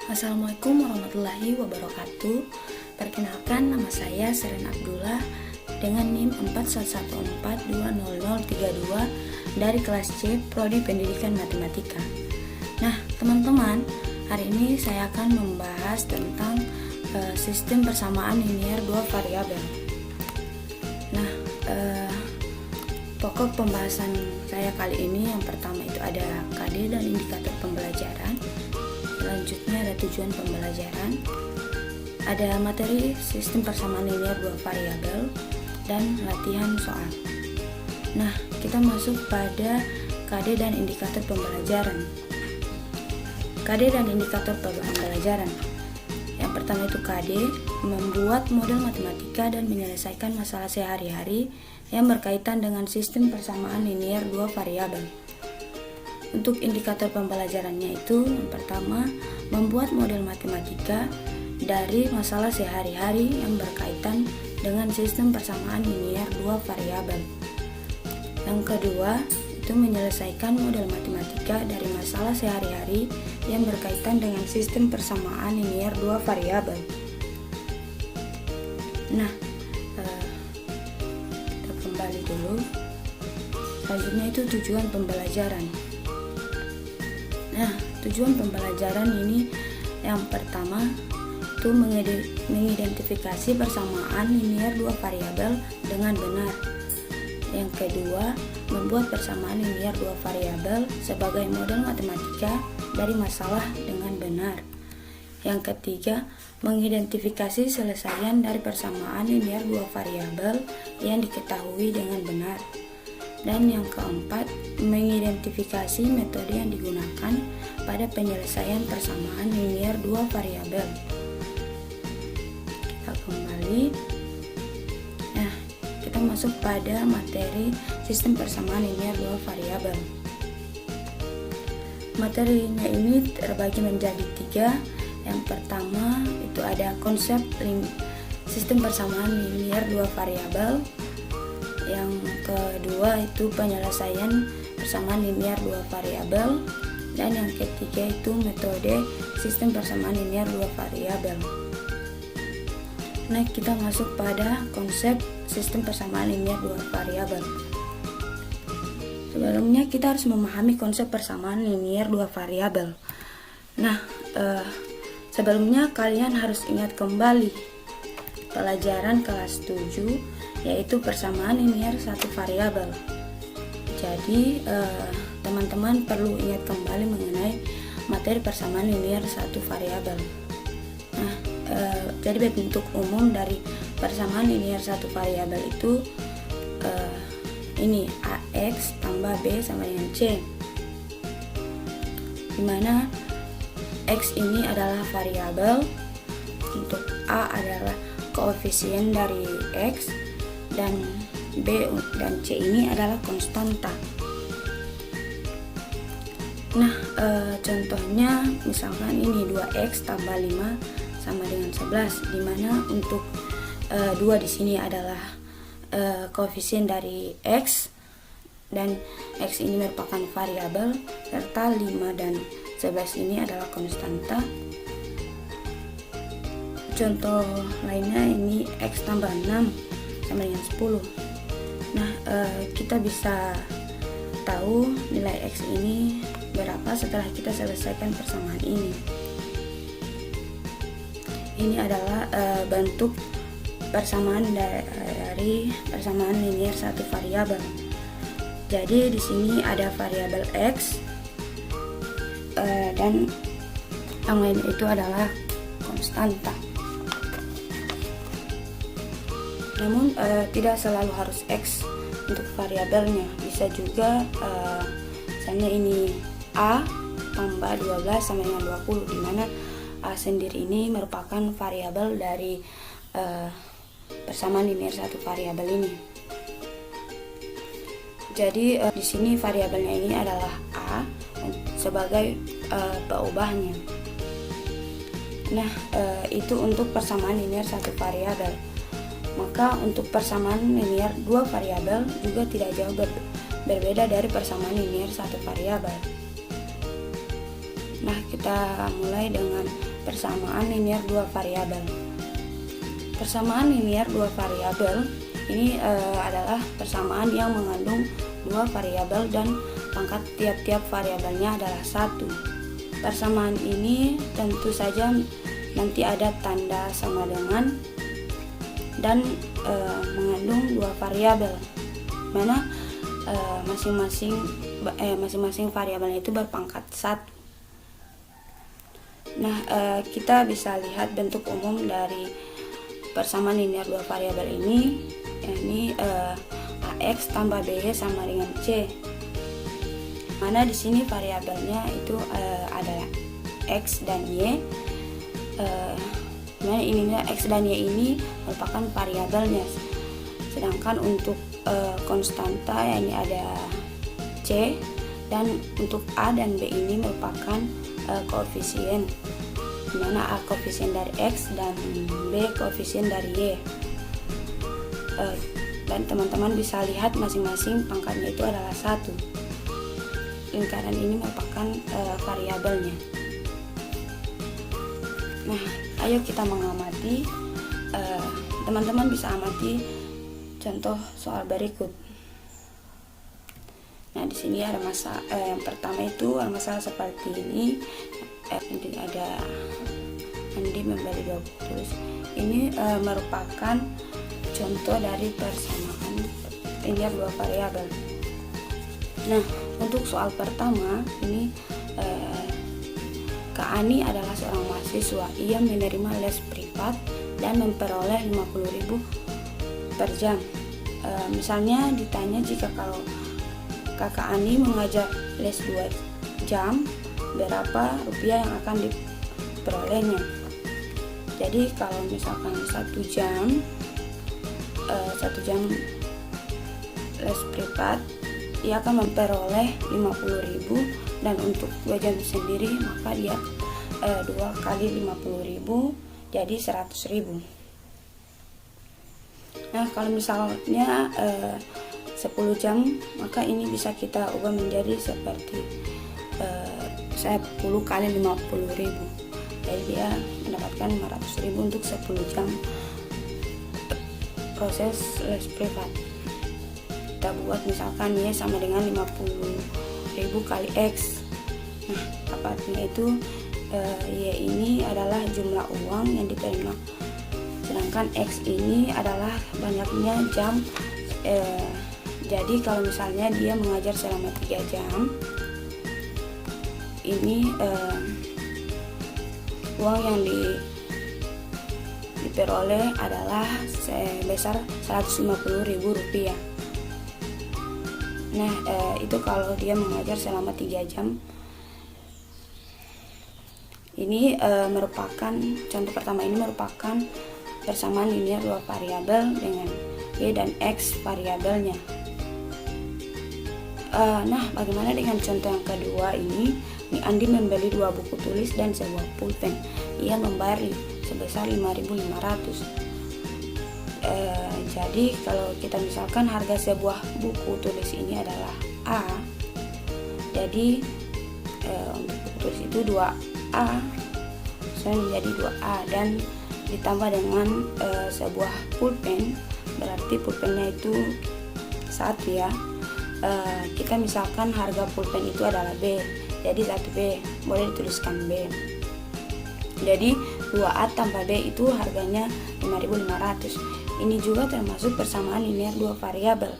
Assalamualaikum warahmatullahi wabarakatuh. Perkenalkan, nama saya Seren Abdullah dengan NIM 4114200032 dari kelas C Prodi Pendidikan Matematika. Nah, teman-teman, hari ini saya akan membahas tentang sistem persamaan linier dua variabel. Nah, pokok pembahasan saya kali ini yang pertama itu ada KD dan indikator pembelajaran. Selanjutnya ada tujuan pembelajaran, ada materi sistem persamaan linier dua variabel, dan latihan soal. Nah, kita masuk pada KD dan indikator pembelajaran. KD dan indikator pembelajaran. Yang pertama itu KD, membuat model matematika dan menyelesaikan masalah sehari-hari yang berkaitan dengan sistem persamaan linier dua variabel. Untuk indikator pembelajarannya itu, yang pertama, membuat model matematika dari masalah sehari-hari yang berkaitan dengan sistem persamaan linier dua variabel. Yang kedua, itu menyelesaikan model matematika dari masalah sehari-hari yang berkaitan dengan sistem persamaan linier dua variabel. Nah, kita kembali dulu. Selanjutnya itu tujuan pembelajaran. Nah, tujuan pembelajaran ini yang pertama itu mengidentifikasi persamaan linier dua variabel dengan benar. Yang kedua, membuat persamaan linier dua variabel sebagai model matematika dari masalah dengan benar. Yang ketiga, mengidentifikasi selesaian dari persamaan linier dua variabel yang diketahui dengan benar. Dan yang keempat, mengidentifikasi metode yang digunakan pada penyelesaian persamaan linier dua variabel. Kita kembali. Nah, kita masuk pada materi sistem persamaan linier dua variabel. Materinya ini terbagi menjadi 3. Yang pertama itu ada konsep sistem persamaan linier dua variabel. Yang kedua itu penyelesaian persamaan linier dua variabel, dan yang ketiga itu metode sistem persamaan linier dua variabel. Nah, kita masuk pada konsep sistem persamaan linier dua variabel. Sebelumnya kita harus memahami konsep persamaan linier dua variabel. Nah, sebelumnya kalian harus ingat kembali pelajaran kelas 7 yaitu persamaan linier satu variabel. Jadi teman-teman perlu ingat kembali mengenai materi persamaan linier satu variabel. Nah, jadi bentuk umum dari persamaan linier satu variabel itu ini AX tambah B sama dengan C, dimana X ini adalah variabel, untuk A adalah koefisien dari X, dan B dan C ini adalah konstanta. Nah, contohnya misalkan ini 2X tambah 5 sama dengan 11, dimana untuk 2 di sini adalah koefisien dari X, dan X ini merupakan variabel, serta 5 dan 11 ini adalah konstanta. Contoh lainnya ini X tambah 6 sama dengan 10. Nah, kita bisa tahu nilai X ini berapa setelah kita selesaikan persamaan ini. Ini adalah bentuk persamaan dari persamaan linier satu variabel. Jadi di sini ada variabel X, dan yang lain itu adalah konstanta. Namun tidak selalu harus X untuk variabelnya, bisa juga misalnya ini A tambah 12 sama dengan 20, dimana A sendiri ini merupakan variabel dari persamaan linier satu variabel ini. Jadi di sini variabelnya ini adalah A sebagai peubahnya. Nah, itu untuk persamaan linier satu variabel. Maka untuk persamaan linier dua variabel juga tidak jauh berbeda dari persamaan linier satu variabel. Nah, kita mulai dengan persamaan linear dua variabel. Persamaan linear dua variabel ini adalah persamaan yang mengandung dua variabel dan pangkat tiap-tiap variabelnya adalah 1. Persamaan ini tentu saja nanti ada tanda sama dengan dan mengandung dua variabel, mana masing-masing variabelnya itu berpangkat 1. Nah, kita bisa lihat bentuk umum dari persamaan linear dua variabel ini, yakni AX tambah BY sama dengan C. Mana di sini variabelnya itu adalah X dan Y. Mana ininya X dan Y ini merupakan variabelnya. Sedangkan untuk konstanta yakni ada C, dan untuk A dan B ini merupakan koefisien, dimana A koefisien dari X dan B koefisien dari Y. Dan teman-teman bisa lihat masing-masing pangkatnya itu adalah 1. Lingkaran ini merupakan variabelnya. Nah, ayo kita mengamati. Teman-teman bisa amati contoh soal berikut. Nah, di sini ada yang pertama itu ada masalah seperti ini. Nanti ada Andi membeli 2 buku tulis. Ini merupakan contoh dari persamaan linear dua variabel. Nah, untuk soal pertama ini Kak Ani adalah seorang mahasiswa. Ia menerima les privat dan memperoleh 50.000 per jam. Misalnya ditanya, jika kalau Kakak Ani mengajar les 2 jam, berapa rupiah yang akan diperolehnya? Jadi kalau misalkan 1 jam les privat, ia akan memperoleh 50.000, dan untuk 2 jam sendiri maka dia 2 kali 50.000 jadi 100.000. Nah, kalau misalnya 10 jam, maka ini bisa kita ubah menjadi seperti 10 kali 50.000. Jadi dia mendapatkan 500.000 untuk 10 jam proses les privat. Kita buat misalkan Y sama dengan 50.000 kali X. Nah, apa artinya itu? Y ini adalah jumlah uang yang diterima, sedangkan X ini adalah banyaknya jam. Jadi kalau misalnya dia mengajar selama 3 jam, ini uang yang diperoleh adalah sebesar 150.000 rupiah. Nah, itu kalau dia mengajar selama 3 jam. Ini merupakan contoh pertama, ini merupakan persamaan linear dua variabel dengan Y dan X variabelnya. Nah, bagaimana dengan contoh yang kedua ini? Andi membeli 2 buku tulis dan sebuah pulpen. Ia membayar sebesar 5.500. Jadi kalau kita misalkan harga sebuah buku tulis ini adalah A, jadi untuk buku tulis itu 2A, menjadi 2A, dan ditambah dengan sebuah pulpen, berarti pulpennya itu 1 ya. Kita misalkan harga pulpen itu adalah B, jadi 1B, boleh dituliskan B. Jadi 2A tambah B itu harganya 5.500. Ini juga termasuk persamaan linear dua variabel.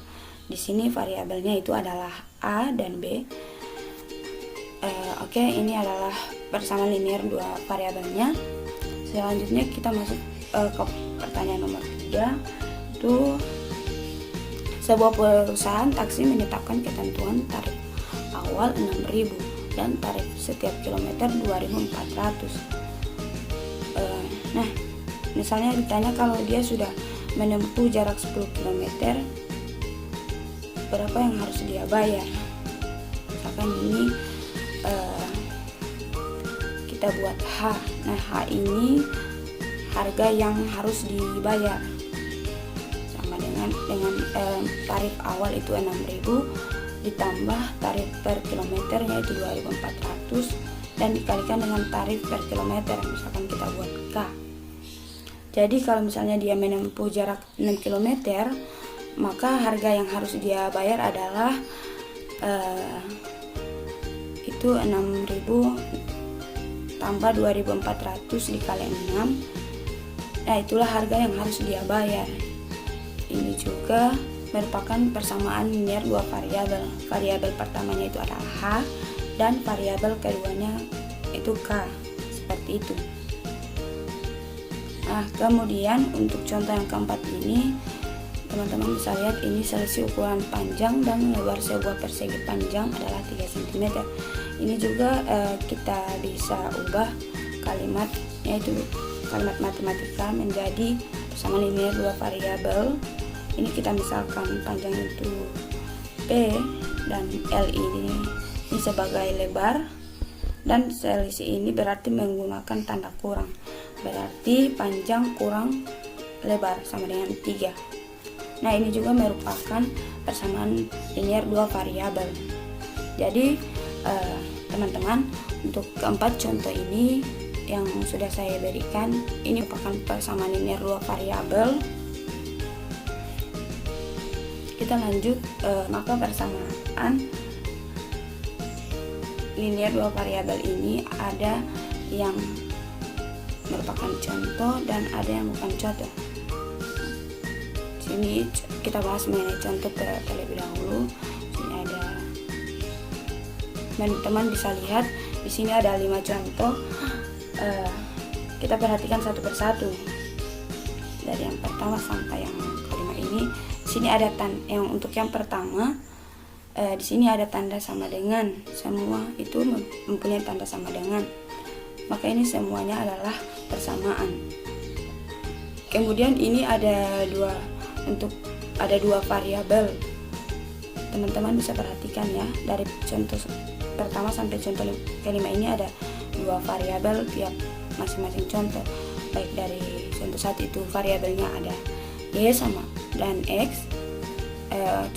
Di sini variabelnya itu adalah A dan B. Oke, ini adalah persamaan linear dua variabelnya. Selanjutnya kita masuk ke pertanyaan nomor 3. Itu sebuah perusahaan taksi menetapkan ketentuan tarif awal 6.000 dan tarif setiap kilometer 2.400. Nah, misalnya ditanya kalau dia sudah menempuh jarak 10 km, berapa yang harus dia bayar? Misalkan ini kita buat H. Nah, H ini harga yang harus dibayar, sama dengan tarif awal itu 6.000 ditambah tarif per kilometer yaitu 2.400 dan dikalikan dengan tarif per kilometer, misalkan kita buat K. Jadi kalau misalnya dia menempuh jarak 6 km, maka harga yang harus dia bayar adalah itu 6.000 tambah 2.400 dikali 6. Nah, itulah harga yang harus dia bayar. Ini juga merupakan persamaan linear dua variabel. Variabel pertamanya itu adalah H dan variabel keduanya itu K. Seperti itu. Nah, kemudian untuk contoh yang keempat ini, teman-teman bisa lihat ini selisih ukuran panjang dan lebar sebuah persegi panjang adalah 3 cm. Ini juga kita bisa ubah kalimat, yaitu kalimat matematika menjadi persamaan linear dua variabel. Ini kita misalkan panjang itu P dan L ini sebagai lebar, dan selisih ini berarti menggunakan tanda kurang. Berarti panjang kurang lebar sama dengan 3. Nah, ini juga merupakan persamaan linear dua variabel. Jadi teman-teman, untuk keempat contoh ini yang sudah saya berikan, ini merupakan persamaan linear dua variabel. Kita lanjut, maka persamaan linear dua variabel ini ada yang merupakan contoh dan ada yang bukan contoh. Sini kita bahas mengenai contoh terlebih dahulu. Sini ada, teman-teman bisa lihat di sini ada 5 contoh. Kita perhatikan satu persatu dari yang pertama sampai yang kelima ini. Di sini ada yang untuk yang pertama, di sini ada tanda sama dengan, semua itu mempunyai tanda sama dengan, maka ini semuanya adalah persamaan. Kemudian ini ada dua variabel. Teman-teman bisa perhatikan ya, dari contoh pertama sampai contoh kelima ini ada 2 variabel tiap masing-masing contoh. Baik dari contoh 1 itu variabelnya ada Y sama dan X.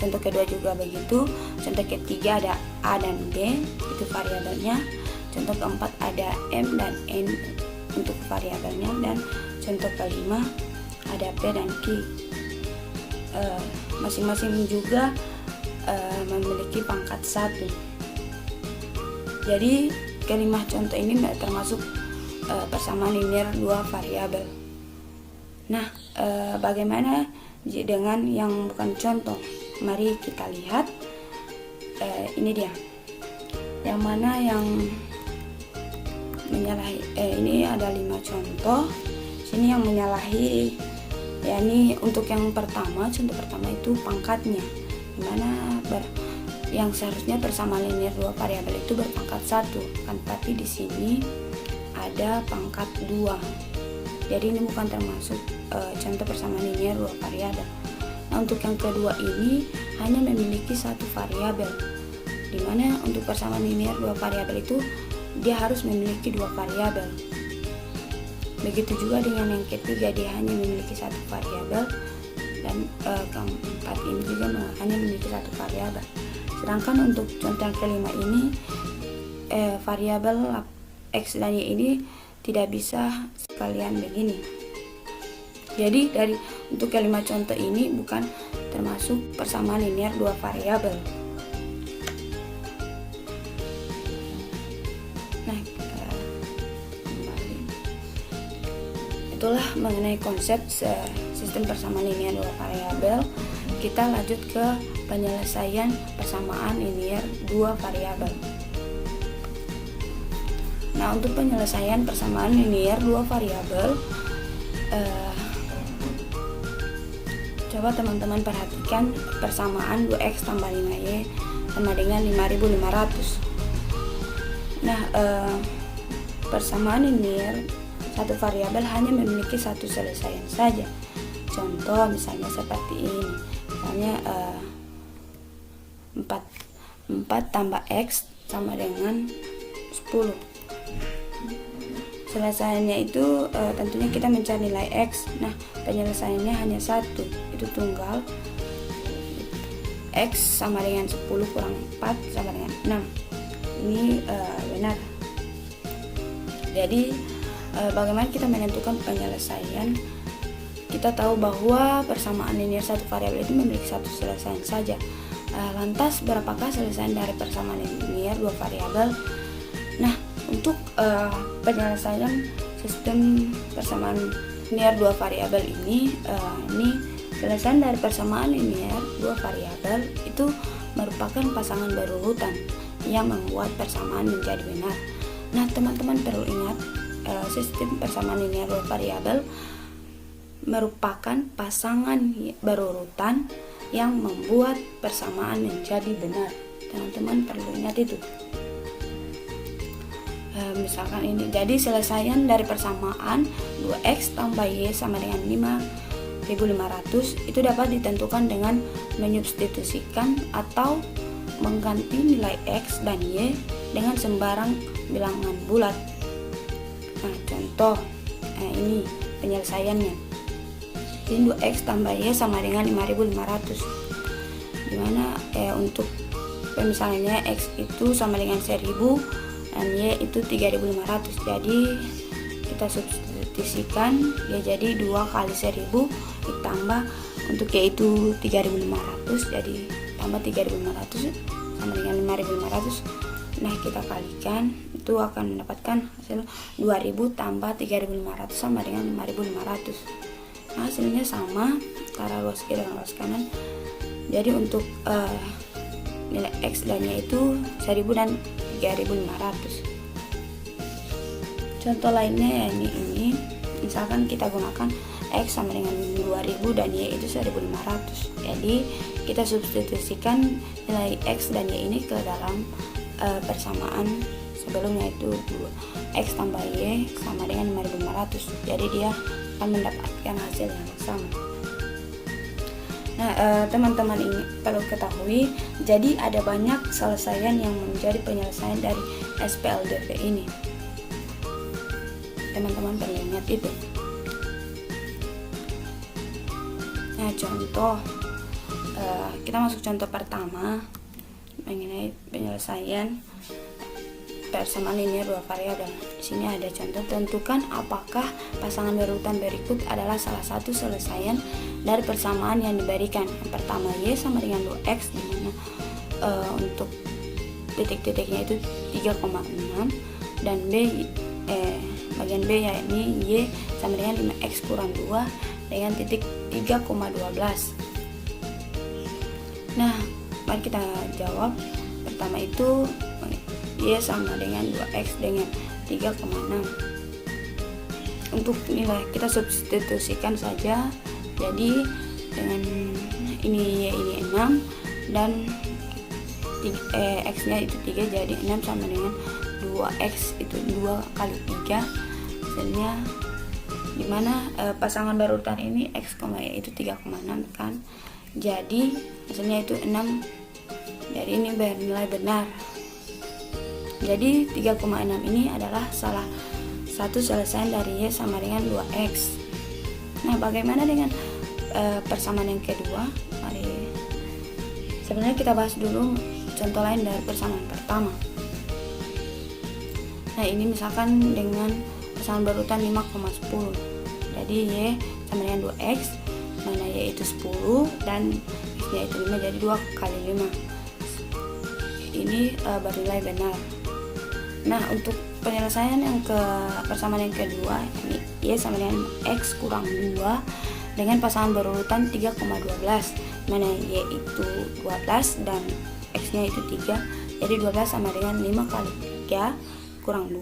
Contoh kedua juga begitu. Contoh ketiga ada A dan B, itu variabelnya. Contoh keempat ada M dan N untuk variabelnya, dan contoh kelima ada P dan Q. Masing-masing juga memiliki pangkat 1. Jadi kelima contoh ini termasuk persamaan linear dua variabel. Nah, bagaimana dengan yang bukan contoh? Mari kita lihat. Ini dia. Yang mana yang menyalahi? Ini ada 5 contoh. Sini yang menyalahi, yakni untuk yang pertama, contoh pertama itu pangkatnya, dimana yang seharusnya persamaan linear dua variabel itu berpangkat 1, kan, tapi di sini ada pangkat 2. Jadi ini bukan termasuk contoh persamaan linear dua variabel. Nah, untuk yang kedua ini hanya memiliki 1 variabel, dimana untuk persamaan linear dua variabel itu dia harus memiliki 2 variabel. Begitu juga dengan yang ketiga, dia hanya memiliki 1 variabel, dan keempat ini juga hanya memiliki 1 variabel. Sedangkan untuk contoh yang kelima ini variabel X dan Y ini tidak bisa sekalian begini. Jadi untuk kelima contoh ini bukan termasuk persamaan linear dua variabel. Nah, kembali. Itulah mengenai konsep sistem persamaan linear dua variabel. Kita lanjut ke penyelesaian persamaan linear dua variabel. Nah, untuk penyelesaian persamaan linear dua variabel, coba teman-teman perhatikan persamaan 2x tambah 5y sama dengan 5500. Nah, persamaan linear satu variabel hanya memiliki satu selesaian saja. Contoh misalnya seperti ini, misalnya 4 tambah x sama dengan 10. Selesaiannya itu tentunya kita mencari nilai x. Nah, penyelesaiannya hanya satu, itu tunggal. X sama dengan 10 kurang 4 sama dengan 6. Ini benar. Jadi bagaimana kita menentukan penyelesaian? Kita tahu bahwa persamaan linear satu variabel itu memiliki satu penyelesaian saja. Lantas berapakah penyelesaian dari persamaan linear dua variabel? Nah, untuk penyelesaian sistem persamaan linear dua variabel ini penyelesaian dari persamaan linear dua variabel itu merupakan pasangan berurutan yang membuat persamaan menjadi benar. Nah, teman-teman perlu ingat, sistem persamaan linear dua variabel merupakan pasangan berurutan yang membuat persamaan menjadi benar. Teman-teman perlu ingat itu. Misalkan ini, jadi penyelesaian dari persamaan 2x tambah y sama dengan 5500 itu dapat ditentukan dengan menyubstitusikan atau mengganti nilai x dan y dengan sembarang bilangan bulat. Nah, contoh ini penyelesaiannya. 2x tambah y sama dengan 5500, dimana untuk pemisahannya x itu sama dengan 1000 dan y itu 3500. Jadi kita substitusikan, ya jadi 2 kali 1000 ditambah untuk y itu 3500, jadi tambah 3500 sama dengan 5500. Nah, kita kalikan, itu akan mendapatkan hasil 2000 tambah 3500 sama dengan 5500. Nah, hasilnya sama antara ruas kiri dan ruas kanan. Jadi untuk nilai x dan y itu 1000 dan 3500. Contoh lainnya ini misalkan kita gunakan x sama dengan 2000 dan y itu 1500. Jadi kita substitusikan nilai x dan y ini ke dalam persamaan sebelumnya, itu 2x tambah y sama dengan 5500. Jadi dia akan mendapatkan hasil yang sama. Nah, teman-teman ini perlu ketahui, jadi ada banyak penyelesaian yang menjadi penyelesaian dari SPLDV ini. Teman-teman perlu ingat itu. Nah, contoh kita masuk contoh pertama mengenai penyelesaian persamaan linear dua variabel. Di sini ada contoh, tentukan apakah pasangan berurutan berikut adalah salah satu penyelesaian dari persamaan yang diberikan. Yang pertama y sama dengan 2x, dimana untuk titik-titiknya itu 3,6, dan bagian b yakni y sama dengan 5x kurang 2 dengan titik 3,12. Nah, mari kita jawab. Pertama itu y sama dengan 2x dengan 3,6. Untuk nilai kita substitusikan saja. Jadi dengan ini y ini 6 dan x nya itu 3, jadi 6 sama dengan 2x itu 2 kali 3, hasilnya dimana pasangan berurutan ini x, y itu 3,6 kan. Jadi hasilnya itu 6. Jadi ini nilai benar. Jadi 3,6 ini adalah salah satu penyelesaian dari y sama dengan 2x. Nah, bagaimana dengan persamaan yang kedua? Mari sebenarnya kita bahas dulu contoh lain dari persamaan pertama. Nah, ini misalkan dengan pasangan berurutan 5,10. Jadi y sama dengan 2x, mana y itu 10 dan x nya itu 5, jadi 2 kali 5. Ini bernilai benar. Nah, untuk penyelesaian yang ke persamaan yang kedua, ini y sama dengan x kurang 2 dengan pasangan berurutan 3,12, mana y itu 12 dan x nya itu 3, jadi 12 sama dengan 5 kali 3 kurang 2.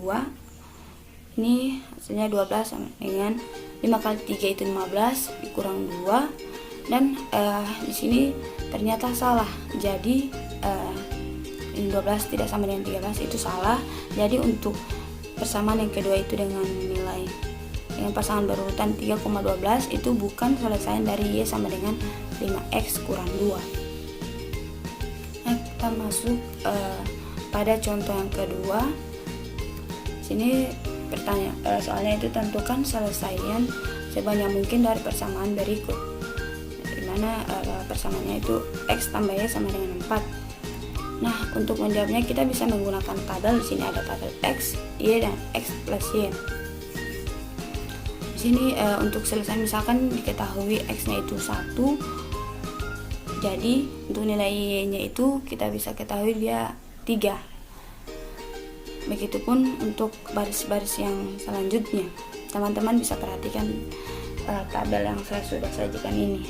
Ini hasilnya 12 sama dengan 5 kali 3 itu 15 dikurang 2, dan di sini ternyata salah. Jadi ini 12 tidak sama dengan 13, itu salah. Jadi untuk persamaan yang kedua itu dengan nilai dengan pasangan berurutan 3,12 itu bukan penyelesaian dari y sama dengan 5x kurang 2. Nah, kita masuk pada contoh yang kedua. Sini pertanyaan soalnya itu tentukan penyelesaian sebanyak mungkin dari persamaan berikut, dimana persamaannya itu x tambah y sama dengan 4. Nah, untuk menjawabnya kita bisa menggunakan tabel. Di sini ada tabel X, Y, dan X plus Y. Di sini untuk selesai misalkan diketahui X-nya itu 1, jadi untuk nilai Y-nya itu kita bisa ketahui dia 3. Begitupun untuk baris-baris yang selanjutnya. Teman-teman bisa perhatikan tabel yang saya sudah sajikan ini.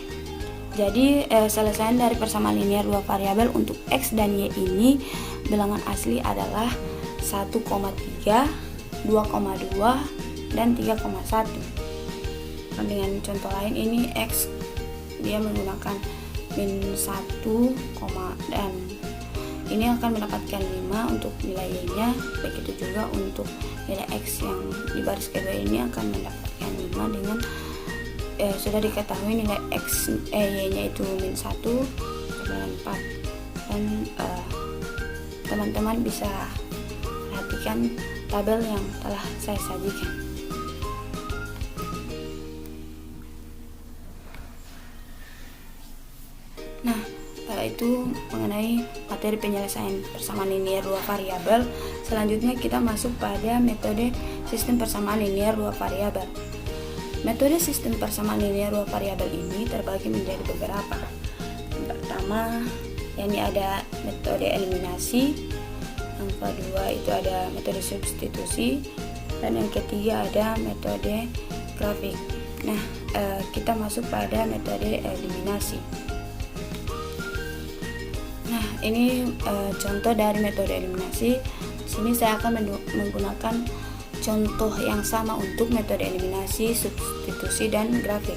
Jadi selesai dari persamaan linear dua variabel untuk X dan Y ini bilangan asli adalah 1,3, 2,2, dan 3,1. Dengan contoh lain ini X dia menggunakan min 1, dan ini akan mendapatkan 5 untuk nilai Y-nya. Begitu juga untuk nilai X yang di baris kedua ini akan mendapatkan 5 dengan sudah diketahui nilai X Y-nya itu min 1 dan 4. Dan teman-teman bisa perhatikan tabel yang telah saya sajikan. Nah, itu mengenai materi penyelesaian persamaan linear dua variabel. Selanjutnya kita masuk pada metode sistem persamaan linear dua variabel. Metode sistem persamaan linear dua variabel ini terbagi menjadi beberapa. Yang pertama, yakni ada metode eliminasi. Yang kedua itu ada metode substitusi, dan yang ketiga ada metode grafik. Nah, kita masuk pada metode eliminasi. Nah, ini contoh dari metode eliminasi. Di sini saya akan menggunakan contoh yang sama untuk metode eliminasi, substitusi, dan grafik.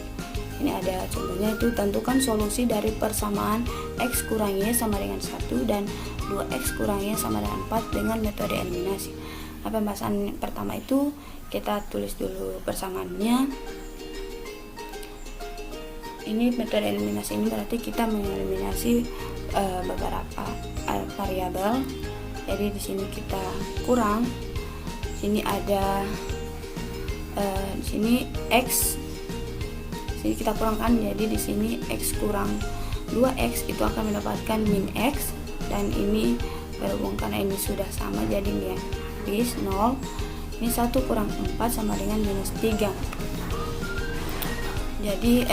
Ini ada contohnya, itu tentukan solusi dari persamaan X kurang Y sama dengan 1 dan 2X kurang Y sama dengan 4 dengan metode eliminasi. Nah, pembahasan pertama itu kita tulis dulu persamaannya. Ini metode eliminasi ini berarti kita mengeliminasi beberapa variabel. Jadi di sini kita kurang. Ini ada di sini X. Di sini kita kurangkan, jadi di sini X kurang 2X itu akan mendapatkan min X, dan ini berhubung karena ini sudah sama jadi dia habis 0. Ini 1 kurang 4 sama dengan minus 3. Jadi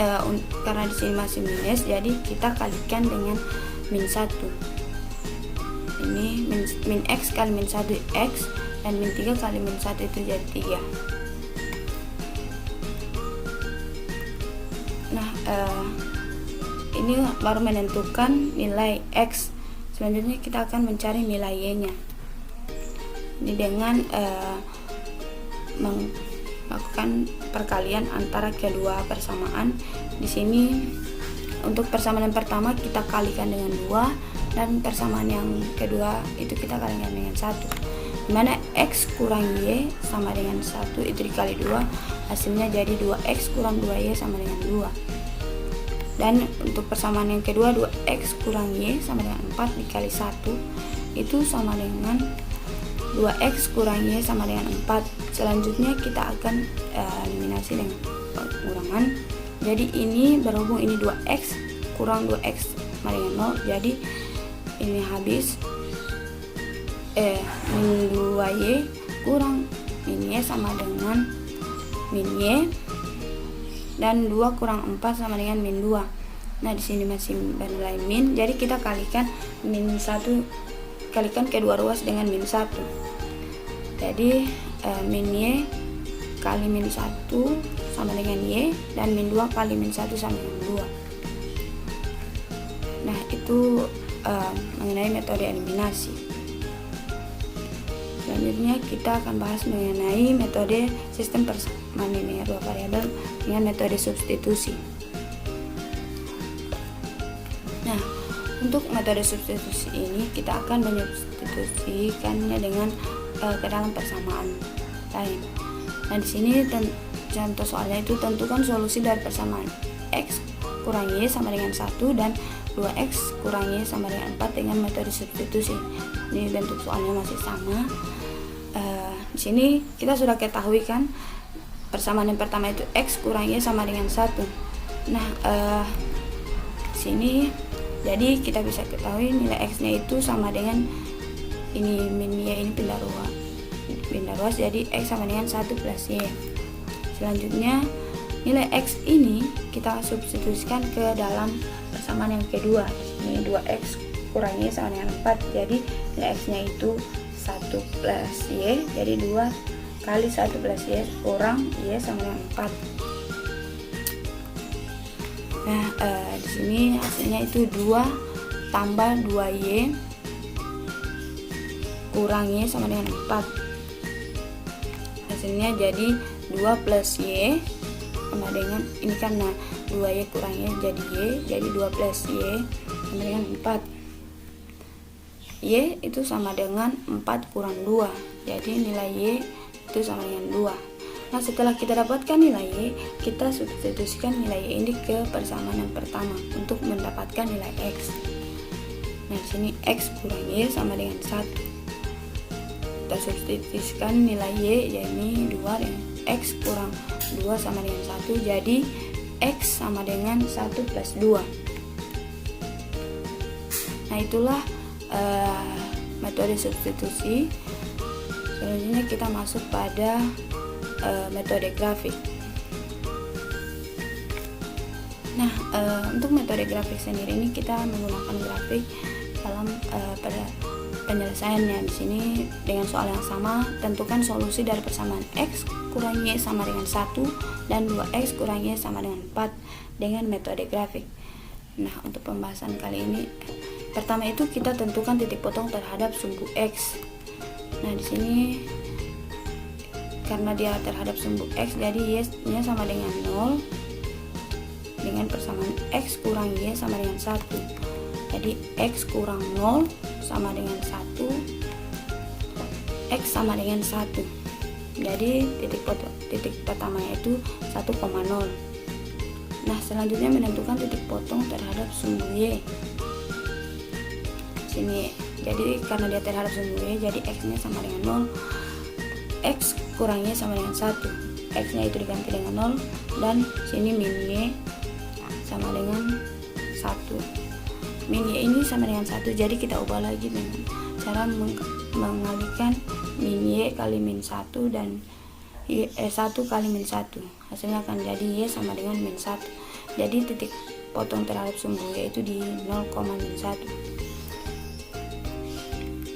karena di sini masih minus, jadi kita kalikan dengan min 1. Ini min X kali min 1 X, dan min 3 kali min 1 itu jadi 3. Nah, ini baru menentukan nilai X. Selanjutnya kita akan mencari nilai Y-nya. Ini dengan melakukan perkalian antara kedua persamaan. Di sini untuk persamaan yang pertama kita kalikan dengan 2, dan persamaan yang kedua itu kita kalikan dengan 1. Dimana X kurang Y sama dengan 1 itu dikali 2, hasilnya jadi 2X kurang 2Y sama dengan 2. Dan untuk persamaan yang kedua 2X kurang Y sama dengan 4 dikali 1 itu sama dengan 2X kurang Y sama dengan 4. Selanjutnya kita akan eliminasi dengan pengurangan. Jadi ini berhubung ini 2X kurang 2X sama dengan 0, jadi ini habis min 2Y kurang min Y sama dengan min Y, dan 2 kurang 4 sama dengan min 2. Nah, di sini masih bernilai min, jadi kita kalikan min 1, kalikan kedua ruas dengan min 1. Jadi min Y kali min 1 sama dengan Y, dan min 2 kali min 1 sama dengan 2. Nah, itu mengenai metode eliminasi. Selanjutnya kita akan bahas mengenai metode sistem persamaan linear dua variabel dengan metode substitusi. Nah, untuk metode substitusi ini kita akan menyubstitusikannya dengan ke dalam persamaan lain. Nah, di sini contoh soalnya itu tentukan solusi dari persamaan X kurang Y sama dengan 1 dan 2X kurang Y sama dengan 4 dengan metode substitusi. Ini bentuk soalnya masih sama. Di sini kita sudah ketahui kan persamaan yang pertama itu X kurang Y sama dengan 1. Nah, di sini Jadi kita bisa ketahui nilai X-nya itu sama dengan ini min Y ini pindah ruas, jadi X sama dengan 1 plus Y. Selanjutnya nilai X ini kita substitusikan ke dalam persamaan yang kedua. Ini 2X kurang Y sama dengan 4, jadi nilai X nya itu 1 plus Y, jadi 2 kali 1 plus Y kurang Y sama dengan 4. Nah, di sini hasilnya itu 2 tambah 2Y kurang Y sama dengan 4. Hasilnya jadi 2 plus Y sama dengan, ini karena 2Y kurang Y jadi Y, jadi 2 plus Y sama dengan 4. Y itu sama dengan 4 kurang 2, jadi nilai Y itu sama dengan 2. Nah, setelah kita dapatkan nilai Y, kita substitusikan nilai Y ini ke persamaan yang pertama untuk mendapatkan nilai X. Nah, di sini X kurang Y sama dengan 1. Kita substitusikan nilai Y, yaitu 2, dan X kurang 2 sama dengan 1, jadi X sama dengan 1 plus 2. Nah, itulah metode substitusi. Selanjutnya kita masuk pada metode grafik. Nah, untuk metode grafik sendiri ini kita menggunakan grafik dalam penyelesaiannya. Di sini dengan soal yang sama, tentukan solusi dari persamaan X kurang Y sama dengan 1 dan 2X kurang Y sama dengan 4 dengan metode grafik. Nah, untuk pembahasan kali ini, pertama itu kita tentukan titik potong terhadap sumbu X. Nah, di sini karena dia terhadap sumbu X, jadi Y-nya sama dengan 0 dengan persamaan X kurang Y sama dengan 1. Jadi X kurang 0 sama dengan 1, X sama dengan 1. Jadi titik pertamanya itu 1,0. Nah, selanjutnya menentukan titik potong terhadap sumbu Y. Sini, jadi karena dia terhadap sumbu Y, jadi X-nya sama dengan 0, X kurang Y sama dengan 1, X-nya itu diganti dengan 0, dan sini min Y sama dengan 1. Min Y ini sama dengan 1, jadi kita ubah lagi dengan cara mengalihkan min Y kali min 1 dan 1 kali min 1. Hasilnya akan jadi Y sama dengan min 1. Jadi titik potong terhadap sumbu Y itu di 0,1.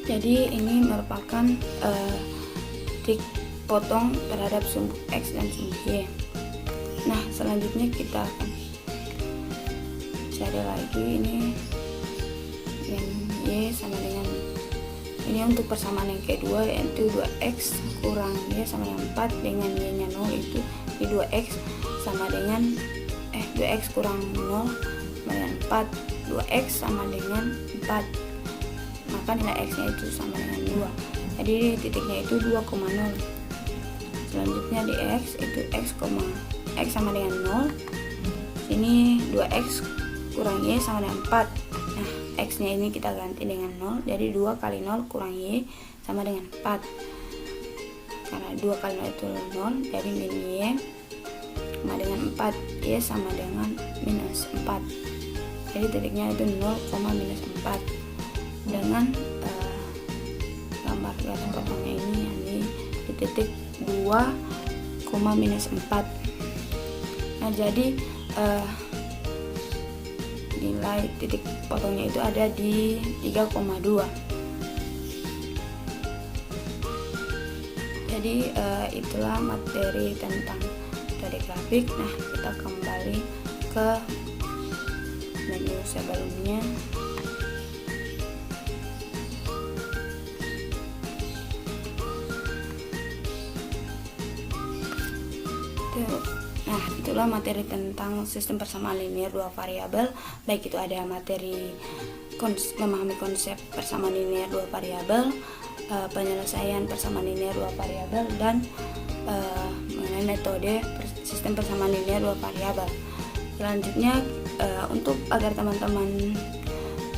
Jadi ini merupakan titik potong terhadap sumbu X dan sumbu Y. Nah, selanjutnya kita akan cari lagi ini min Y sama dengan, ini untuk persamaan yang kedua, yaitu 2X kurang Y sama dengan 4 dengan Y nya 0, itu di 2X sama dengan 2X kurang 0 sama dengan 4, 2X sama dengan 4, maka nilai X nya itu sama dengan 2, jadi titiknya itu 2,0. Selanjutnya di X itu X sama dengan 0, ini 2X kurang Y sama dengan 4. Nah, X nya ini kita ganti dengan 0, jadi 2 kali 0 kurang Y sama dengan 4. Karena 2 kali 0 itu 0, jadi min Y sama dengan 4, Y sama dengan minus 4. Jadi titiknya itu 0,-4. Dengan gambar garis potongnya ini di titik 2,-4. Nah, jadi nilai titik potongnya itu ada di 3,2. Jadi itulah materi tentang metode grafik. Nah, kita kembali ke menu sebelumnya. Nah, itulah materi tentang sistem persamaan linear dua variabel. Baik itu ada materi memahami konsep persamaan linear dua variabel, penyelesaian persamaan linear dua variabel, dan mengenai metode sistem persamaan linear dua variabel. Selanjutnya, untuk agar teman-teman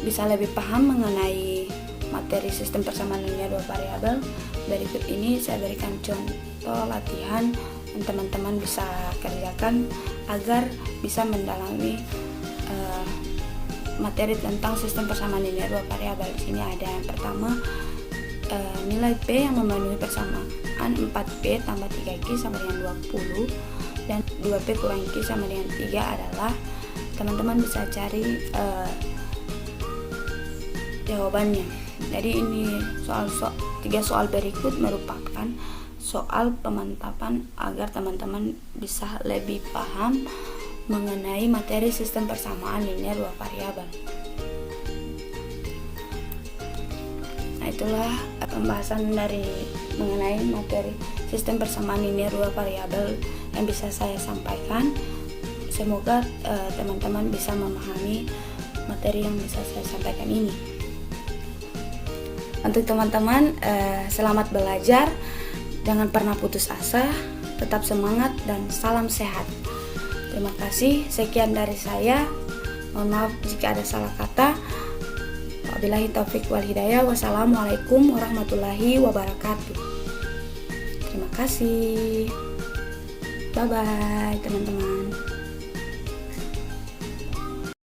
bisa lebih paham mengenai materi sistem persamaan linear dua variabel, berikut ini saya berikan contoh latihan yang teman-teman bisa kerjakan agar bisa mendalami materi tentang sistem persamaan linear dua variabel. Di sini ada yang pertama, nilai P yang memenuhi persamaan 4P tambah 3Q sama dengan 20 dan 2P kurang Q sama dengan 3 adalah, teman-teman bisa cari jawabannya. Jadi ini tiga soal berikut merupakan soal pemantapan agar teman-teman bisa lebih paham mengenai materi sistem persamaan linear dua variabel. Nah, itulah pembahasan dari mengenai materi sistem persamaan linear dua variabel yang bisa saya sampaikan. Semoga teman-teman bisa memahami materi yang bisa saya sampaikan ini. Untuk teman-teman, selamat belajar, jangan pernah putus asa, tetap semangat dan salam sehat. Terima kasih, sekian dari saya. Mohon maaf jika ada salah kata. Wabillahi taufik wal hidayah. Wassalamualaikum warahmatullahi wabarakatuh. Terima kasih. Bye bye teman-teman.